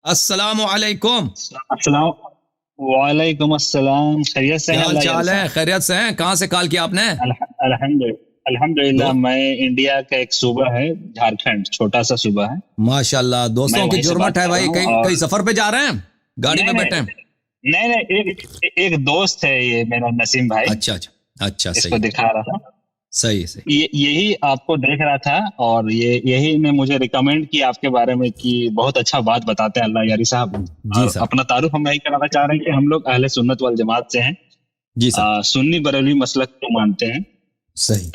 السلام علیکم. السلام وعلیکم السلام. خیریت سے کیا ہیں حال اللہ چال یار ہے؟ صاحب؟ خیریت سے ہیں؟ کہاں سے کال کیا آپ نے؟ الحمد للہ. دو میں انڈیا کا ایک صوبہ ہے جھارکھنڈ، چھوٹا سا صوبہ ہے. ماشاء اللہ، میں دوستوں کی وہیں سے جرمٹ بات ہے کر رہا بھائی. ہوں. کئی اور کئی سفر پہ جا رہے ہیں؟ گاڑی میں نہیں بیٹھے ہیں؟ نہیں نہیں نہیں ایک دوست ہے یہ میرا، نسیم بھائی. اچھا اچھا اچھا، اس صحیح کو دکھا رہا تھا. صحیح صحیح. یہی آپ کو دیکھ رہا تھا، اور یہی نے مجھے ریکمینڈ کیا آپ کے بارے میں کہ بہت اچھا بات بتاتے ہیں اللہ یاری صاحب. جی اور سر. اپنا تعارف ہم یہی کرانا چاہ رہے ہیں کہ ہم لوگ اہل سنت والجماعت سے ہیں. جی سر. سنی بریلوی مسلک کو مانتے ہیں. صحیح.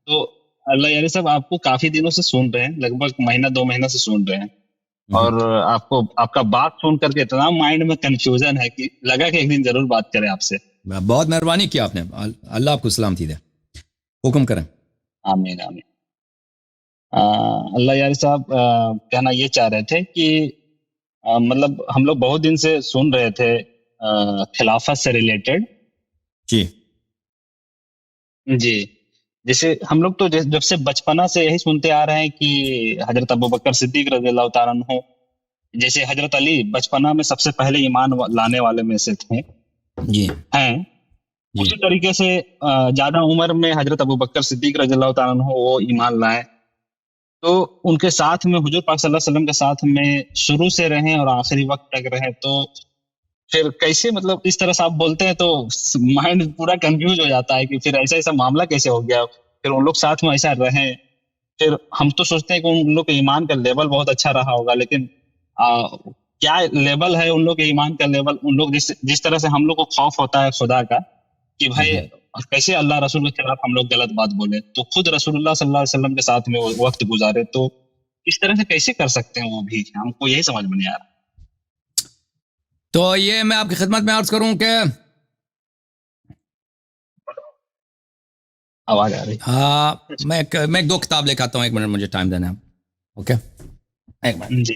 تو اللہ یاری صاحب آپ کو کافی دنوں سے سن رہے ہیں، لگ بھگ مہینہ 2 مہینہ سے سن رہے ہیں. اور آپ کا بات سن کر کے اتنا مائنڈ میں کنفیوژن ہے کہ لگا کہ ایک دن ضرور بات کریں آپ سے. بہت مہربانی کیا آپ نے. اللہ آپ کو سلامتی دے. حکم کریں. آمین آمین. اللہ یاری صاحب کہنا یہ چاہ رہے تھے کہ مطلب ہم لوگ بہت دن سے سن رہے تھے خلافت سے ریلیٹڈ. جی جی. جیسے ہم لوگ تو جب سے بچپنا سے یہی سنتے آ رہے ہیں کہ حضرت ابوبکر صدیق رضی اللہ تعالیٰ عنہ، جیسے حضرت علی بچپنا میں سب سے پہلے ایمان لانے والے میں سے تھے جی ہیں. جی. اسی طریقے سے زیادہ عمر میں حضرت ابوبکر صدیق رضی اللہ تعالیٰ عنہ وہ ایمان لائے. تو ان کے ساتھ میں حضور پاک صلی اللہ علیہ وسلم کے ساتھ میں شروع سے رہیں اور آخری وقت تک رہے. تو پھر کیسے مطلب اس طرح سے آپ بولتے ہیں تو مائنڈ پورا کنفیوز ہو جاتا ہے کہ پھر ایسا معاملہ کیسے ہو گیا. پھر ان لوگ ساتھ میں ایسا رہیں. پھر ہم تو سوچتے ہیں کہ ان لوگ کے ایمان کا لیول بہت اچھا رہا ہوگا، لیکن کیا لیول ہے ان لوگ کے ایمان کا لیول؟ ان لوگ جس طرح سے ہم لوگ کو خوف ہوتا ہے خدا کا کہ بھائی کیسے اللہ رسول کے خلاف ہم لوگ غلط بات بولے، تو خود رسول اللہ صلی اللہ علیہ وسلم کے ساتھ میں وقت گزارے تو اس طرح سے کیسے کر سکتے ہیں وہ بھی؟ ہم کو یہی سمجھ میں نہیں آ رہا. تو یہ میں آپ کی خدمت میں عرض کروں کہ آواز آ رہی؟ میں ایک دو کتاب لے کے آتا ہوں. ایک منٹ مجھے ٹائم دینا ہے. اوکے ایک منٹ. جی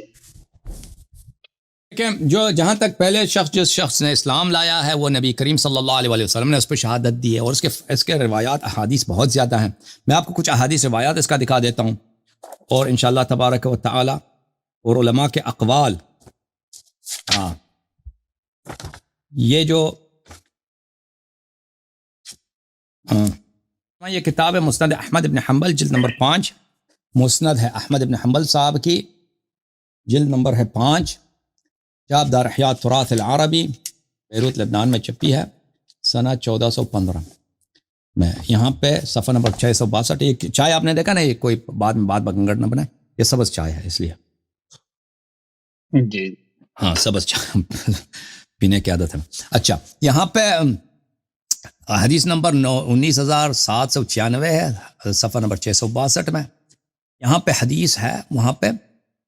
کہ جو جہاں تک پہلے جس شخص نے اسلام لایا ہے وہ نبی کریم صلی اللہ علیہ وسلم نے اس پہ شہادت دی ہے، اور اس کے روایات احادیث بہت زیادہ ہیں. میں آپ کو کچھ احادیث روایات اس کا دکھا دیتا ہوں، اور انشاءاللہ تبارک و تعالی اور علماء کے اقوال. یہ جو یہ کتاب ہے مسند احمد ابن حنبل، جلد نمبر 5. مسند ہے احمد ابن حنبل صاحب کی، جلد نمبر ہے 5. جاب دار احیاء تراث العربی، بیروت لبنان میں چھپی ہے سنہ 1415 میں. یہاں پہ صفحہ نمبر 662. ایک چائے آپ نے دیکھا نا، یہ کوئی بعد میں بات بکنگڑ نہ بنائے، یہ سبز چائے ہے اس لیے. جی ہاں سبز چائے پینے کی عادت ہے. اچھا، یہاں پہ حدیث نمبر 19796 ہے، صفحہ نمبر 662 میں. یہاں پہ حدیث ہے، وہاں پہ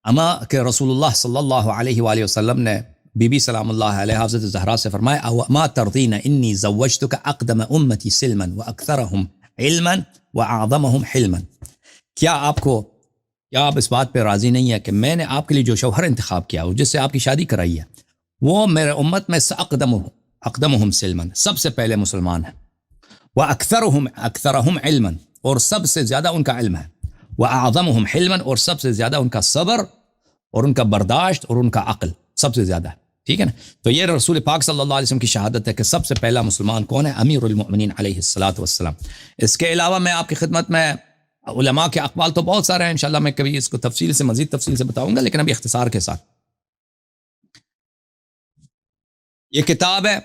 اما کہ رسول اللہ صلی اللہ علیہ وآلہ وسلم نے بی بی سلام اللہ علیہ حضرت زہرا سے فرمایا او ما ترضین انی زوجتک اقدم امتی سلما واکثرهم علما واعظمهم حلما. کیا آپ اس بات پہ راضی نہیں ہے کہ میں نے آپ کے لیے جو شوہر انتخاب کیا اور جس سے آپ کی شادی کرائی ہے وہ میرے امت میں سے اقدمهم سلما، سب سے پہلے مسلمان ہیں، واکثرهم علما، اور سب سے زیادہ ان کا علم ہے، واعظمهم حلما، اور سب سے زیادہ ان کا صبر اور ان کا برداشت اور ان کا عقل سب سے زیادہ ہے. ٹھیک ہے نا؟ تو یہ رسول پاک صلی اللہ علیہ وسلم کی شہادت ہے کہ سب سے پہلا مسلمان کون ہے؟ امیر المؤمنین علیہ الصلوۃ والسلام. اس کے علاوہ میں آپ کی خدمت میں علماء کے اقوال تو بہت سارے ہیں، انشاءاللہ میں کبھی اس کو مزید تفصیل سے بتاؤں گا، لیکن ابھی اختصار کے ساتھ. یہ کتاب ہے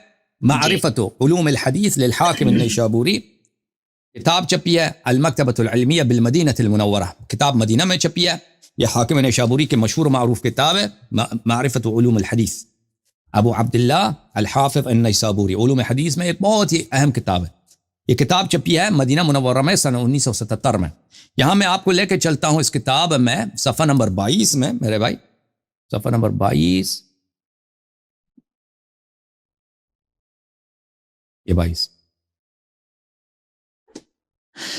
معرفت علوم الحدیث للحاکم النیشابوری. کتاب چھپی ہے المکتبۃ العلمیہ بالمدینہ المنورہ، کتاب مدینہ میں چھپی ہے. یہ حاکم نیشابوری کی مشہور معروف کتاب ہے معرفت علوم الحدیث. ابو عبداللہ الحافظ النیسابوری، علوم حدیث میں ایک بہت ہی اہم کتاب ہے. یہ کتاب چھپی ہے مدینہ منورہ میں سنہ 1977 میں. یہاں میں آپ کو لے کے چلتا ہوں اس کتاب میں صفحہ نمبر 22 میں، میرے بھائی صفحہ نمبر 22، یہ 22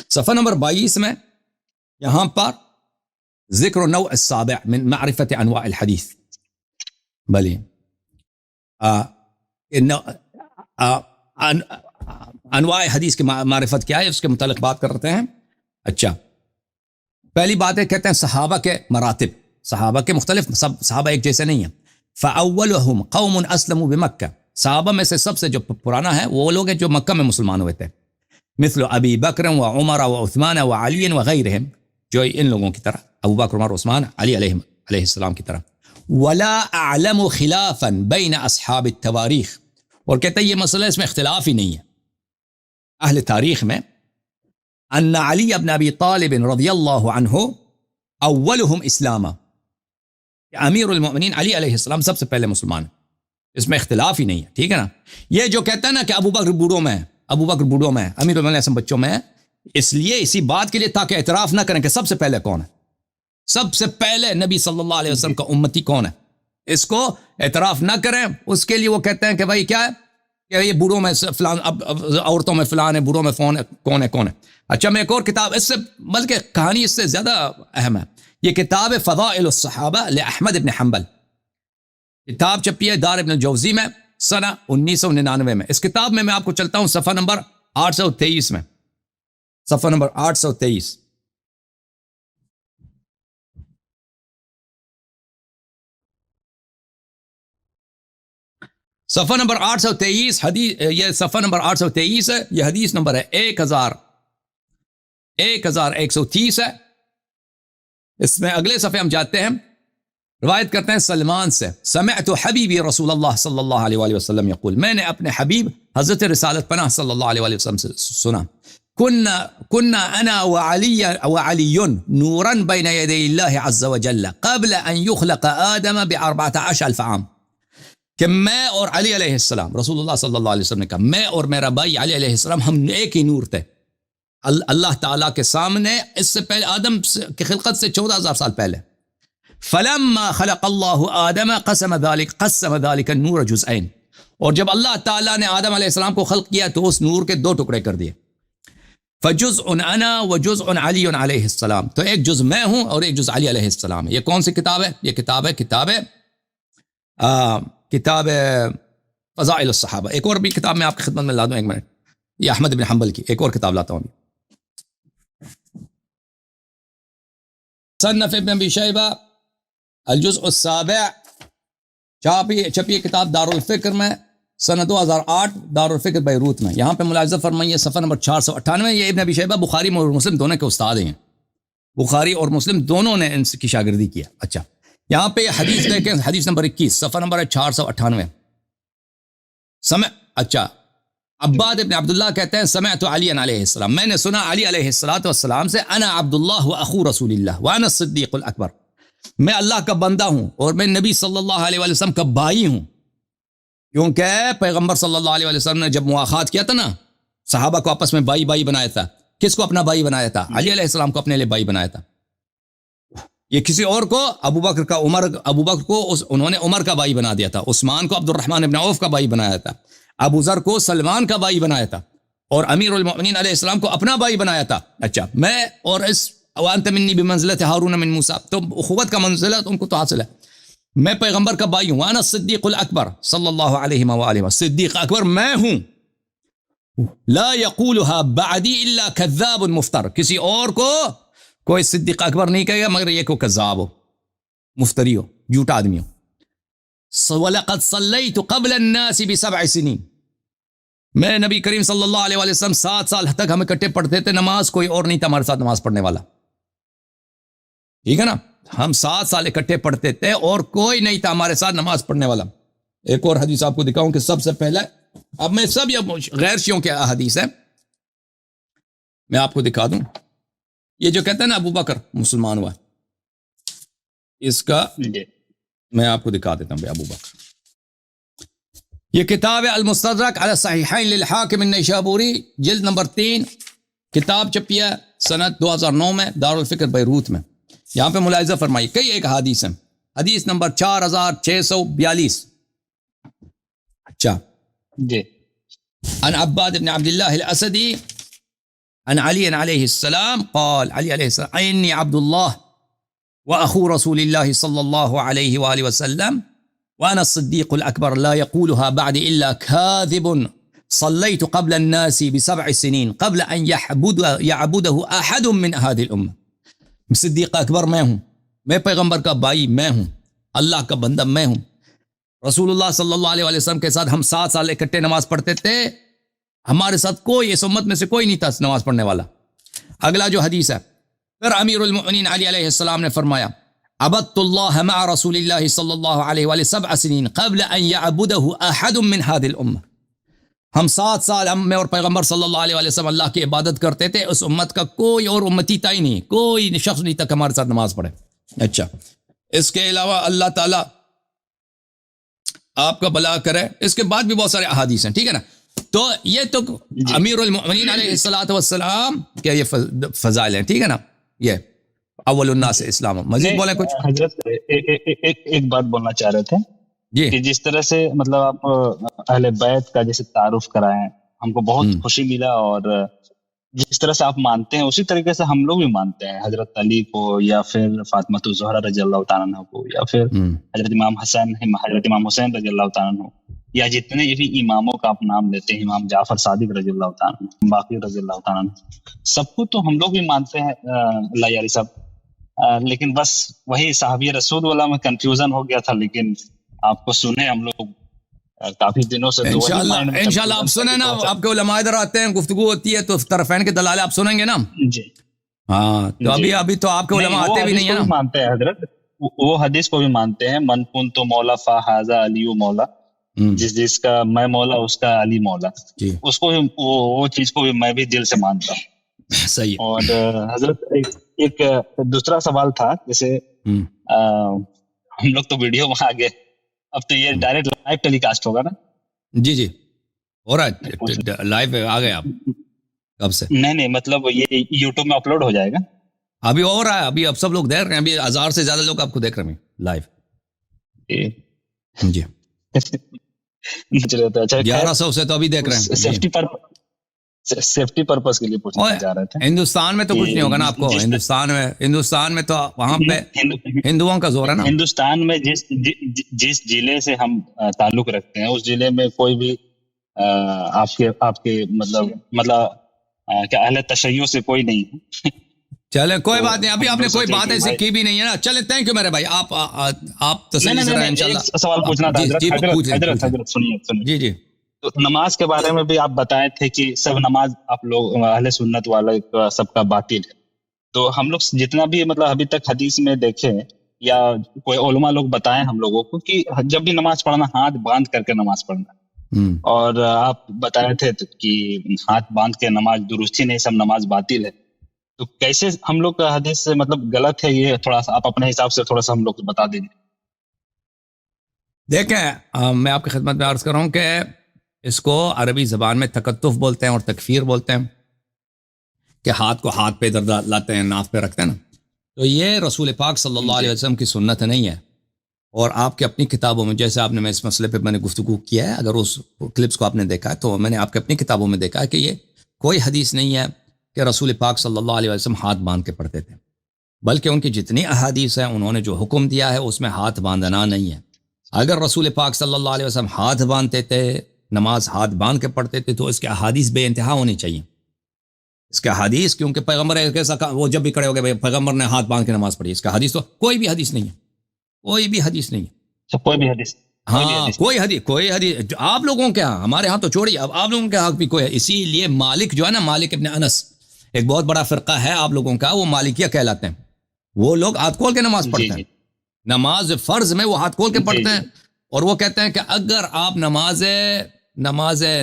صفحہ نمبر 22 میں یہاں پر ذکر نوع السابع من معرفت انواع الحدیث. بلی انواع حدیث کی معرفت کیا ہے اس کے متعلق بات کرتے ہیں. اچھا، پہلی بات ہے کہتے ہیں صحابہ کے مراتب. صحابہ کے مختلف، سب صحابہ ایک جیسے نہیں ہیں. فاولهم قوم اسلموا بمکہ، صحابہ میں سے سب سے جو پرانا ہے وہ لوگ ہیں جو مکہ میں مسلمان ہوئے تھے، مثل ابی بکر و عمر و عثمان و علی وغیرہم، جو ان لوگوں کی طرح ابو بکر، عمر، عثمان، علی علیہ السلام کی طرح. ولا اعلم خلافا بین اصحاب التواریخ، اور کہتے ہیں یہ مسئلہ اس میں اختلاف ہی نہیں ہے اہل تاریخ میں، ان علی بن ابی طالب رضی اللہ عنہ اولہم اسلاما، کہ امیر المؤمنین علی علیہ السلام سب سے پہلے مسلمان ہیں، اس میں اختلاف ہی نہیں ہے، ٹھیک ہے نا. یہ جو کہتا ہے نا کہ ابو بکر بوڑھوں میں ہے، ابو بکر بوڑھوں میں ہے، امیر المؤمنین بچوں میں ہے، اس لیے اسی بات کے لیے تاکہ اعتراف نہ کریں کہ سب سے پہلے کون ہے، سب سے پہلے نبی صلی اللہ علیہ وسلم کا امتی کون ہے، اس کو اعتراف نہ کریں. اس کے لیے وہ کہتے ہیں کہ بھائی کیا ہے کہ یہ بوڑھوں میں فلان، اب عورتوں میں فلان ہے، بوڑھوں میں کون ہے. اچھا میں ایک اور کتاب اس سے بلکہ کہانی اس سے زیادہ اہم ہے، یہ کتاب فضائل الصحابہ لأحمد بن حنبل، کتاب چھپی ہے دار ابن الجوزی میں سنہ 1999 میں. اس کتاب میں آپ کو چلتا ہوں صفحہ نمبر 823 میں، صفحہ نمبر 823. صفحہ نمبر 823 حدیث، یہ صفحہ نمبر 823 ہے، یہ حدیث نمبر ہے 1130 ہے. اس میں اگلے صفحے ہم جاتے ہیں، روایت کرتے ہیں سلمان سے، سمعت حبیبی رسول اللہ صلی اللہ علیہ وآلہ وسلم یقول، میں نے اپنے حبیب حضرت رسالت پناہ صلی اللہ علیہ وآلہ وسلم سے سنا، كنا انا وعلی نورا بین یدی اللہ عز وجل قبل ان یخلق آدم ب14,000 عام، کہ میں اور علی علیہ السلام، رسول اللہ صلی اللہ علیہ وسلم نے کہا میں اور میرا بھائی علی علیہ السلام ہم ایک ہی نور تھے اللہ تعالیٰ کے سامنے، اس سے پہلے آدم کی خلقت سے 14,000 سال پہلے. فلما خلق اللہ آدم قسم ذلك النور جزئین، اور جب اللہ تعالیٰ نے آدم علیہ السلام کو خلق کیا تو اس نور کے 2 ٹکڑے کر دیے، فجزء انا وجزء علی علیہ السلام، تو ایک جز میں ہوں اور ایک جز علی علیہ السلام ہے. یہ کون سی کتاب ہے؟ یہ کتاب فضائل الصحابہ. ایک اور بھی کتاب میں آپ کی خدمت میں لا دوں، ایک منٹ، یہ احمد بن حنبل کی ایک اور کتاب لاتا ہوں. صنف ابن ابی شیبہ الجزء السابع، چھپی کتاب دار الفکر میں سنہ 2008 دار الفکر بیروت میں. یہاں پہ ملاحظہ فرمائیے صفحہ نمبر 498. یہ ابن ابی شیبہ بخاری اور مسلم دونوں کے استاد ہیں، بخاری اور مسلم دونوں نے ان کی شاگردی کیا. اچھا یہاں پہ حدیث دیکھیں، حدیث نمبر 21 صفحہ نمبر 498. اچھا عباد ابن عبداللہ کہتے ہیں سمعت علی علیہ السلام، میں نے سنا علی علیہ السلام سے، انا عبداللہ و اخو رسول اللہ وانا الصدیق الاکبر، میں اللہ کا بندہ ہوں اور میں نبی صلی اللہ علیہ وسلم کا بھائی ہوں. کیونکہ پیغمبر صلی اللہ علیہ وسلم نے جب مواخات کیا تھا نا، صحابہ کو آپس میں بھائی بنایا تھا. کس کو اپنا بھائی بنایا تھا؟ علی علیہ السلام کو اپنے لیے بھائی بنایا تھا. یہ کسی اور کو ابو بکر کو انہوں نے عمر کا بھائی بنا دیا تھا، عثمان کو عبد الرحمن ابن عوف کا بھائی بنایا تھا، ابو ذر کو سلمان کا بھائی بنایا تھا، اور امیر المؤمنین علیہ السلام کو اپنا بھائی بنایا تھا. اچھا میں اور اس وانت منی بمنزلت ہارون من موسیٰ، تو اخوت کا منزلت ان کو تو حاصل ہے. میں پیغمبر کا بھائی ہوں، وانا الصدیق الاکبر صلی اللہ علیہ وآلہ وسلم، صدیق اکبر میں ہوں. لا یقولها بعدی الا کذاب مفتر، کسی اور کو کوئی صدیق اکبر نہیں کہے گا مگر یہ کو کذاب ہو، مفتری ہو، جھوٹا آدمی ہو. وَلَقَدْ صَلَّيْتُ قَبْلَ النَّاسِ ب7 سنین، میں نبی کریم صلی اللہ علیہ وسلم 7 سال تک ہم اکٹھے پڑھتے تھے نماز، کوئی اور نہیں تھا ہمارے ساتھ نماز پڑھنے والا. ٹھیک ہے نا، ہم 7 سال اکٹھے پڑھتے تھے اور کوئی نہیں تھا ہمارے ساتھ نماز پڑھنے والا. ایک اور حدیث آپ کو دکھاؤں کہ سب سے پہلے، اب میں سب یہ غیر شیعوں کے حدیث ہے میں آپ کو دکھا دوں. یہ جو کہتا ہے نا ابو بکر مسلمان ہوا، اس کا میں آپ کو دکھا دیتا ہوں. ابو بکر، یہ کتاب ہے المستدرک علی الصحیحین للحاکم النیشابوری، جلد نمبر 3، کتاب چھپی ہے سنت 2009 میں دار الفکر بیروت میں. یہاں پہ ملاحظہ فرمائی کئی ایک حدیث ہیں. حدیث نمبر 4642. اچھا جی، عن عباد بن عبد الله الاسدی عن علی علیہ السلام قال، علی علیہ السلام، انی عبد اللہ واخو رسول اللہ صلی اللہ علیہ وآلہ وسلم وانا الصدیق الاکبر لا یقولها بعد الا کاذب صلیت قبل الناس ب7 سنین قبل ان یعبده احد من هذه الامه. صدیق اکبر میں ہوں، میں پیغمبر کا بھائی میں ہوں، اللہ کا بندہ میں ہوں. رسول اللہ صلی اللہ علیہ وسلم کے ساتھ ہم 7 سال اکٹھے نماز پڑھتے تھے، ہمارے ساتھ کوئی اس امت میں سے کوئی نہیں تھا نماز پڑھنے والا۔ اگلا جو حدیث ہے، پھر امیر المؤمنین علی علیہ السلام نے فرمایا عبدت اللہ مع رسول اللہ صلی اللہ علیہ وآلہ 7 سنین قبل ان يعبده احد من هذه الامه، ہم 7 سال میں اور پیغمبر صلی اللہ علیہ وسلم اللہ کی عبادت کرتے تھے، اس امت کا کوئی اور امتی تھا ہی نہیں، کوئی شخص نہیں تک ہمارے ساتھ نماز پڑھے۔ اچھا، اس کے علاوہ اللہ تعالیٰ آپ کا بھلا کرے، اس کے بعد بھی بہت سارے احادیث ہیں، ٹھیک ہے نا۔ تو یہ تو امیر المؤمنین علیہ الصلوۃ والسلام کے یہ فضائل ہیں، ٹھیک ہے نا، یہ اول الناس اسلام۔ مزید بولیں کچھ حضرت؟ ایک بات بولنا چاہ رہے تھے جی۔ کہ جس طرح سے مطلب آپ اہل بیت کا جیسے تعارف کرائیں، ہم کو بہت خوشی ملا، اور جس طرح سے آپ مانتے ہیں اسی طریقے سے ہم لوگ بھی مانتے ہیں، حضرت علی کو یا پھر فاطمہ الزہرا رضی اللہ تعالیٰ عنہ کو، یا پھر حضرت امام حسن، حضرت امام حسین رضی اللہ تعالیٰ عنہ، یا جتنے بھی اماموں کا آپ نام لیتے ہیں، امام جعفر صادق رضی اللہ تعالیٰ عنہ، باقر رضی اللہ تعالیٰ عنہ، سب کو تو ہم لوگ بھی مانتے ہیں اللہ یاری صاحب، لیکن بس وہی صحابی رسول والا میں کنفیوژن ہو گیا تھا، لیکن آپ کو سنے ہم لوگ کافی دنوں سے انشاءاللہ آپ سنیں نا، آپ کے علماء ادھر آتے ہیں، گفتگو ہوتی ہے تو طرفین کے دلالے آپ سنیں گے نا۔ جی ہاں، تو ابھی تو آپ کے علماء آتے بھی نہیں ہیں نا۔ مانتے ہیں حضرت، وہ حدیث کو بھی مانتے ہیں، من کنت مولا فہذا علی مولا، جس کا میں مولا اس کا علی مولا، اس کو وہ چیز کو بھی میں بھی دل سے مانتا ہوں۔ صحیح۔ اور حضرت ایک دوسرا سوال تھا، جیسے ہم لوگ تو ویڈیو میں آگے، اب تو یہ ڈائریکٹ لائیو ٹیلی کاسٹ ہوگا نا؟ جی ہو رہا ہے لائیو، آ گئے آپ کب سے؟ نہیں مطلب یہ یوٹیوب میں اپلوڈ ہو جائے گا؟ ابھی ہو رہا ہے، ابھی اب سب لوگ دیکھ رہے ہیں، ابھی 1000 سے زیادہ لوگ آپ کو دیکھ رہے ہیں لائیو۔ جی 1100 سے تو ابھی دیکھ رہے ہیں۔ سیفٹی پرپس کے لیے پوچھنا چاہ رہے تھے۔ ہندوستان میں تو کچھ نہیں ہوگا نا آپ کو، ہندوستان میں تو وہاں پہ ہندوؤں کا زور ہے نا۔ ہندوستان میں جس ضلع سے ہم تعلق رکھتے ہیں، اس ضلع میں کوئی بھی آپ کے مطلب کیا اہل تشیع سے کوئی نہیں۔ چلے کوئی بات نہیں، ابھی آپ نے کوئی بات ایسی کی بھی نہیں ہے نا۔ چلے تھینک یو میرے بھائی، آپ تسلی سے رہیں انشاءاللہ۔ سوال پوچھنا تھا حضرت، سنیے جی۔ تو نماز کے بارے میں بھی آپ بتائے تھے کہ سب نماز آپ لوگ اہل سنت والے سب کا باطل ہے، تو ہم لوگ جتنا بھی مطلب ابھی تک حدیث میں دیکھے یا کوئی علماء لوگ بتائیں ہم لوگوں کو کہ جب بھی نماز پڑھنا ہاتھ باندھ کر کے نماز پڑھنا، اور آپ بتائے تھے کہ ہاتھ باندھ کے نماز درست ہی نہیں، سب نماز باطل ہے، تو کیسے ہم لوگ کا حدیث سے مطلب غلط ہے؟ یہ تھوڑا سا آپ اپنے حساب سے تھوڑا سا ہم لوگ کو بتا دیجیے۔ دیکھیں، میں آپ کی خدمت میں عرض کر رہا ہوں کہ اس کو عربی زبان میں تکتف بولتے ہیں اور تکفیر بولتے ہیں، کہ ہاتھ کو ہاتھ پہ ادھر لاتے ہیں، ناف پہ رکھتے ہیں نا، تو یہ رسول پاک صلی اللہ علیہ وسلم کی سنت نہیں ہے۔ اور آپ کے اپنی کتابوں میں، جیسے آپ نے میں اس مسئلے پہ میں نے گفتگو کیا ہے، اگر اس کلپس کو آپ نے دیکھا ہے تو میں نے آپ کے اپنی کتابوں میں دیکھا ہے کہ یہ کوئی حدیث نہیں ہے کہ رسول پاک صلی اللہ علیہ وسلم ہاتھ باندھ کے پڑھتے تھے، بلکہ ان کی جتنی احادیث ہیں انہوں نے جو حکم دیا ہے اس میں ہاتھ باندھنا نہیں ہے۔ اگر رسول پاک صلی اللہ علیہ وسلم ہاتھ باندھتے تھے، نماز ہاتھ باندھ کے پڑھتے تھے، تو اس کے احادیث بے انتہا ہونی چاہیے۔ اس کے حدیث، کیونکہ پیغمبر کیسا وہ جب بھی کھڑے ہو گئے پیغمبر نے ہاتھ باندھ کے نماز پڑھی، اس کا حدیث تو کوئی بھی حدیث نہیں ہے، کوئی بھی حدیث نہیں ہے، کوئی بھی حدیث، ہاں کوئی حدیث آپ لوگوں کے ہاں، ہمارے ہاں تو چھوڑیے، اب آپ لوگوں کے حق بھی کوئی ہے۔ اسی لیے مالک جو ہے نا، مالک ابن انس، ایک بہت بڑا فرقہ ہے آپ لوگوں کا، وہ مالکیہ کہلاتے ہیں۔ وہ لوگ ہاتھ کھول کے نماز پڑھتے ہیں، نماز فرض میں وہ ہاتھ کھول کے پڑھتے ہیں، اور وہ کہتے ہیں کہ اگر آپ نماز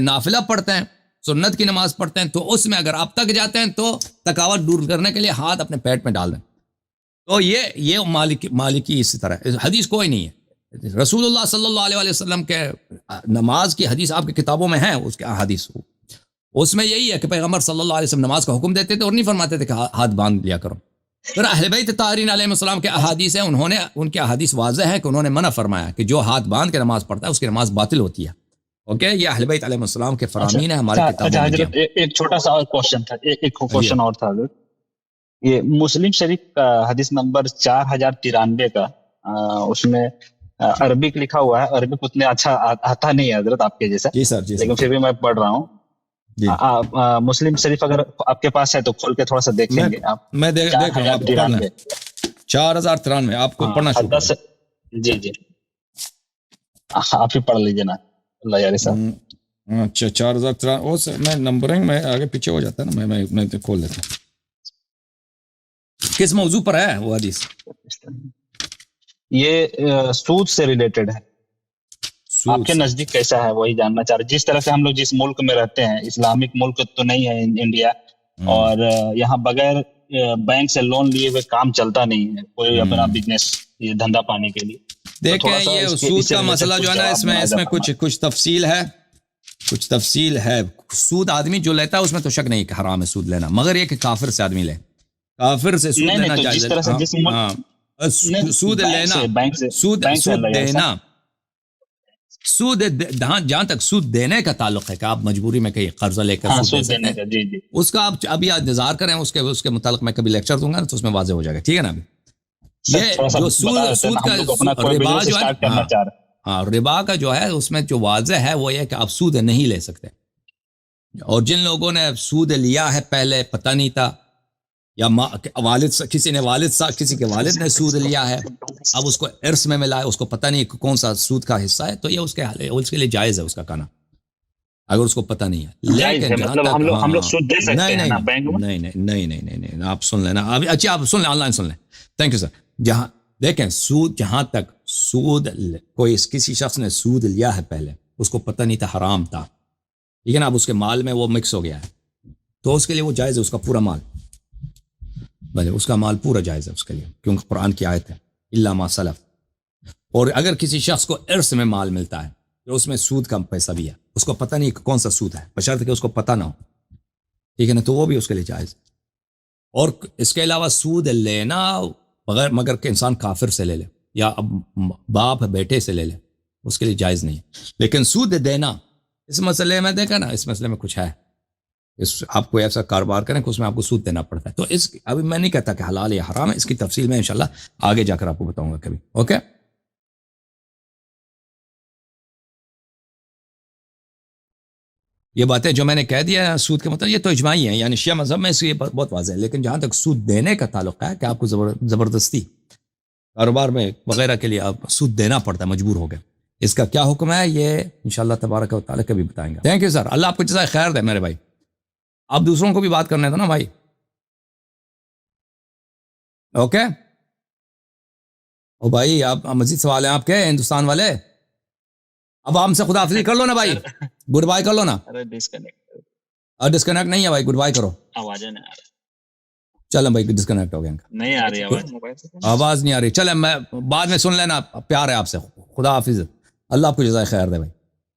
نافلہ پڑھتے ہیں، سنت کی نماز پڑھتے ہیں، تو اس میں اگر آپ تک جاتے ہیں تو تھکاوٹ دور کرنے کے لیے ہاتھ اپنے پیٹ میں ڈال دیں۔ تو یہ مالکی اسی طرح حدیث کوئی نہیں ہے۔ رسول اللہ صلی اللہ علیہ وسلم کے نماز کی حدیث آپ کی کتابوں میں ہے، اس کے حدیث اس میں یہی ہے کہ پیغمبر صلی اللہ علیہ وسلم نماز کا حکم دیتے تھے اور نہیں فرماتے تھے کہ ہاتھ باندھ لیا کرو۔ پھر اہل بیت طاہرین علیہ السلام کے احادیث ہیں، ان کے احادیث واضح ہے کہ انہوں نے منع فرمایا کہ جو ہاتھ باندھ کے نماز پڑھتا ہے اس کی نماز باطل ہوتی ہے۔ اوکے، یہ اہل بیت علیہ السلام کے فرامین ہے ہماری کتابوں میں۔ ایک چھوٹا سا کوشچن تھا، ایک کوشچن اور تھا، یہ مسلم شریف کا حدیث نمبر 4093 کا، اس میں عربک لکھا ہوا ہے، عربک اتنے اچھا آتا نہیں ہے حضرت آپ کے جیسا، جی سر، لیکن پھر بھی میں پڑھ رہا ہوں۔ مسلم شریف اگر آپ کے پاس ہے تو کھول کے تھوڑا سا دیکھیں گے آپ۔ میں دیکھ رہا ہوں، آپ 4093 آپ کو پڑھنا شروع۔ جی آپ ہی پڑھ لیجیے نا اللہ یاری صاحب. اچھا 4000 میں نمبرنگ میں آگے پیچھے ہو جاتا ہے نا, میں کھول لیتا ہوں. کس موضوع پر ہے وہ حدیث؟ یہ سود سے ریلیٹڈ ہے. آپ کے نزدیک کیسا ہے وہی جاننا چاہ رہے. جس طرح سے ہم لوگ جس ملک میں رہتے ہیں, اسلامک ملک تو نہیں ہے انڈیا, اور یہاں بغیر بینک سے لون لیے ہوئے کام چلتا نہیں ہے, کوئی اپنا بزنس یہ دھندا پانے کے لیے. دیکھیں یہ سود کا مسئلہ جو ہے نا, اس میں کچھ تفصیل ہے, سود آدمی جو لیتا ہے اس میں تو شک نہیں کہ حرام ہے سود لینا, مگر یہ کہ کافر سے آدمی لے, کافر سے سود لینا جائز ہے. سود لینا, سود دینا, سود جہاں تک سود دینے کا تعلق ہے کہ آپ مجبوری میں کہیں قرضہ لے کر سود دینے کا, اس کا آپ ابھی انتظار کریں, اس کے متعلق میں کبھی لیکچر دوں گا تو اس میں واضح ہو جائے گا, ٹھیک ہے نا. ابھی یہ جو سود کا ربا جو ہے, ربا کا جو ہے اس میں جو واضح ہے وہ یہ کہ آپ سود نہیں لے سکتے. اور جن لوگوں نے سود لیا ہے پہلے پتہ نہیں تھا, یا کسی کے والد نے سود لیا ہے, اب اس کو ارث میں ملا ہے, اس کو پتہ نہیں کون سا سود کا حصہ ہے, تو یہ اس کے لیے جائز ہے اس کا کھانا, اگر اس کو پتہ نہیں ہے. لیکن جہاں تک ہم لوگ سود دے سکتے ہیں نا بینک میں, نہیں آپ سن لینا ابھی. اچھا آپ سن لیں, آن لائن سن لیں, تھینک یو سر. جہاں دیکھیں سود, جہاں تک سود کسی شخص نے سود لیا ہے پہلے, اس کو پتہ نہیں تھا حرام تھا, ٹھیک ہے نا, اب اس کے مال میں وہ مکس ہو گیا ہے, تو اس کے لیے وہ جائز ہے, اس کا پورا مال, بھلے اس کا مال پورا جائز ہے اس کے لیے, کیونکہ قرآن کی آیت ہے الا ما سلف. اور اگر کسی شخص کو ارث میں مال ملتا ہے تو اس میں سود کا پیسہ بھی ہے, اس کو پتہ نہیں کہ کون سا سود ہے, بشرط کہ اس کو پتہ نہ ہو, ٹھیک ہے نا, تو وہ بھی اس کے لیے جائز. اور اس کے علاوہ سود لینا مگر کہ انسان کافر سے لے لے یا باپ بیٹے سے لے لے, اس کے لیے جائز نہیں ہے. لیکن سود دینا اس مسئلے میں دیکھا نا, اس مسئلے میں کچھ ہے, آپ کو ایسا کاروبار کریں کہ اس میں آپ کو سود دینا پڑتا ہے. تو ابھی میں نہیں کہتا کہ حلال یا حرام ہے, اس کی تفصیل میں انشاءاللہ آگے جا کر آپ کو بتاؤں گا کبھی. اوکے, یہ باتیں جو میں نے کہہ دیا سود کے مطلب یہ تو اجماعی ہیں, یعنی شیعہ مذہب میں اس یہ بہت واضح ہے. لیکن جہاں تک سود دینے کا تعلق ہے کہ آپ کو زبردستی کاروبار میں وغیرہ کے لیے آپ سود دینا پڑتا ہے, مجبور ہو گئے, اس کا کیا حکم ہے یہ انشاءاللہ تبارک و تعالیٰ کبھی بتائیں گے. تھینک یو سر, اللہ آپ کو جزائے خیر دے میرے بھائی. آپ دوسروں کو بھی بات کرنے تھا نا بھائی. اوکے, او بھائی آپ مزید سوال ہیں آپ کے ہندوستان والے, اب ہم سے خدا حافظی کر لو نا بھائی, گڈ بائی کر لو نا. ڈسکنیکٹ نہیں ہے بھائی, گڈ بائی کرو. چلیں بھائی ڈسکنیکٹ ہو گیا, نہیں آ رہی آواز نہیں آ رہی. چلیں میں بعد میں سن لینا, پیار ہے آپ سے, خدا حافظ, اللہ آپ کو جزائے خیر دے بھائی.